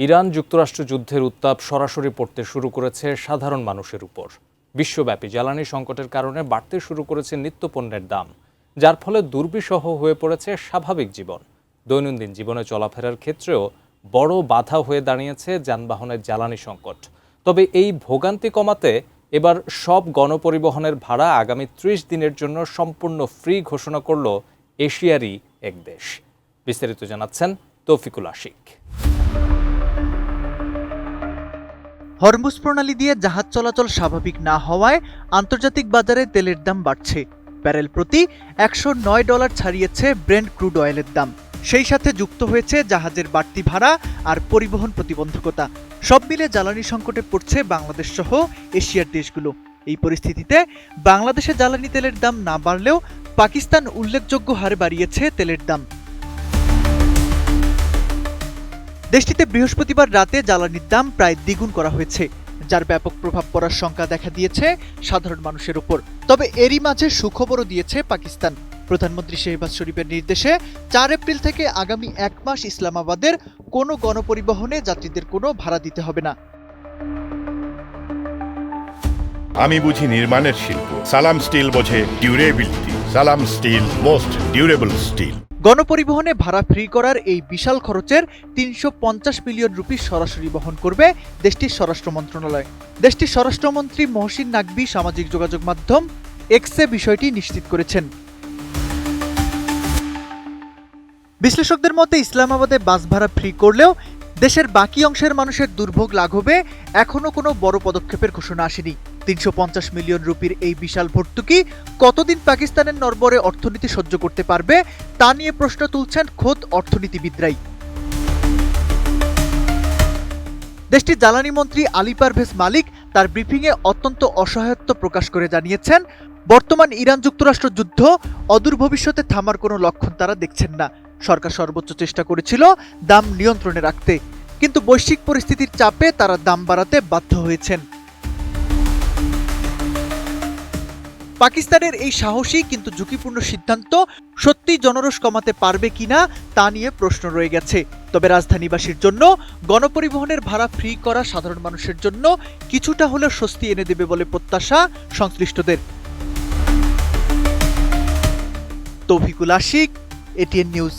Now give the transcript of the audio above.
Iran যুক্তরাষ্ট্র যুদ্ধের উত্তাপ সরাসরি পড়তে শুরু করেছে সাধারণ মানুষের উপর। বিশ্বব্যাপী জ্বালানি সংকটের কারণে বাড়তে শুরু করেছে নিত্যপণ্যের দাম, যার ফলে দুর্বিষহ হয়ে পড়েছে স্বাভাবিক জীবন। দৈনন্দিন জীবনে চলাফেরার ক্ষেত্রেও বড় বাধা হয়ে দাঁড়িয়েছে যানবাহনের জ্বালানি সংকট। তবে এই ভোগান্তি কমাতে এবার সব গণপরিবহনের ভাড়া আগামী ৩০ দিনের জন্য সম্পূর্ণ ফ্রি ঘোষণা করল এশিয়ারই এক দেশ। বিস্তারিত জানাচ্ছেন তৌফিকুল আশিক। হরমুজ প্রণালী দিয়ে জাহাজ চলাচল স্বাভাবিক না হওয়ায় আন্তর্জাতিক বাজারে তেলের দাম বাড়ছে। ব্যারেল প্রতি $109 ছাড়িয়েছে ব্রেন্ট ক্রুড অয়েলের দাম। সেই সাথে যুক্ত হয়েছে জাহাজের বাড়তি ভাড়া আর পরিবহন প্রতিবন্ধকতা। সব মিলে জ্বালানি সংকটে পড়ছে বাংলাদেশ সহ এশিয়ার দেশগুলো। এই পরিস্থিতিতে বাংলাদেশে জ্বালানি তেলের দাম না বাড়লেও পাকিস্তান উল্লেখযোগ্য হারে বাড়িয়েছে তেলের দাম। দেশটিতে বৃহস্পতিবার রাতে জ্বালানির দাম প্রায় দ্বিগুণ করা হয়েছে, যার ব্যাপক প্রভাব পড়ার শঙ্কা দেখা দিয়েছে সাধারণ মানুষের উপর। তবে এরই মাঝে সুখবরও দিয়েছে পাকিস্তান। প্রধানমন্ত্রী শেহবাজ শরীফের নির্দেশে ৪ এপ্রিল থেকে আগামী ১ মাস ইসলামাবাদের কোনো গণপরিবহনে যাত্রীদের কোনো ভাড়া দিতে হবে না। আমি বুঝি নির্মাণের শিল্প, সালাম স্টিল বোঝে ডিউরেবিলিটি। সালাম স্টিল, মোস্ট ডিউরেবল স্টিল। গণপরিবহনে ভাড়া ফ্রি করার এই বিশাল খরচের ৩৫০ মিলিয়ন রুপি সরাসরি বহন করবে দেশটির স্বরাষ্ট্র মন্ত্রণালয়। দেশটির স্বরাষ্ট্রমন্ত্রী মহসিন নাকভি সামাজিক যোগাযোগ মাধ্যম এক্সে বিষয়টি নিশ্চিত করেছেন। বিশ্লেষকদের মতে ইসলামাবাদে বাস ভাড়া ফ্রি করলেও দেশের বাকি অংশের মানুষের দুর্ভোগ লাঘবে এখনো কোনো বড় পদক্ষেপের ঘোষণা আসেনি। ৩৫০ মিলিয়ন রুপির এই বিশাল ভর্তুকি কতদিন পাকিস্তানের নড়বড়ে অর্থনীতি সহ্য করতে পারবে তা নিয়ে প্রশ্ন তুলছেন খোদ অর্থনীতিবিদরাই। দেশটির জ্বালানি মন্ত্রী আলী পারভেজ মালিক তার ব্রিফিংয়ে অত্যন্ত অসহায়ত্ব প্রকাশ করে জানিয়েছেন, বর্তমান ইরান যুক্তরাষ্ট্র যুদ্ধ অদূর ভবিষ্যতে থামার কোনো লক্ষণ তারা দেখছেন না। সরকার সর্বোচ্চ চেষ্টা করেছিল দাম নিয়ন্ত্রণে রাখতে, কিন্তু বৈশ্বিক পরিস্থিতির চাপে তারা দাম বাড়াতে বাধ্য হয়েছেন। পাকিস্তানের এই সাহসী কিন্তু ঝুঁকিপূর্ণ সিদ্ধান্ত সত্যি জনরোষ কমাতে পারবে কিনা তা নিয়ে প্রশ্ন রয়ে গেছে। তবে রাজধানীবাসীর জন্য গণপরিবহনের ভাড়া ফ্রি করা সাধারণ মানুষের জন্য কিছুটা হলেও স্বস্তি এনে দেবে বলে প্রত্যাশা সংশ্লিষ্টদের। Toufikul Ashik, ATN news.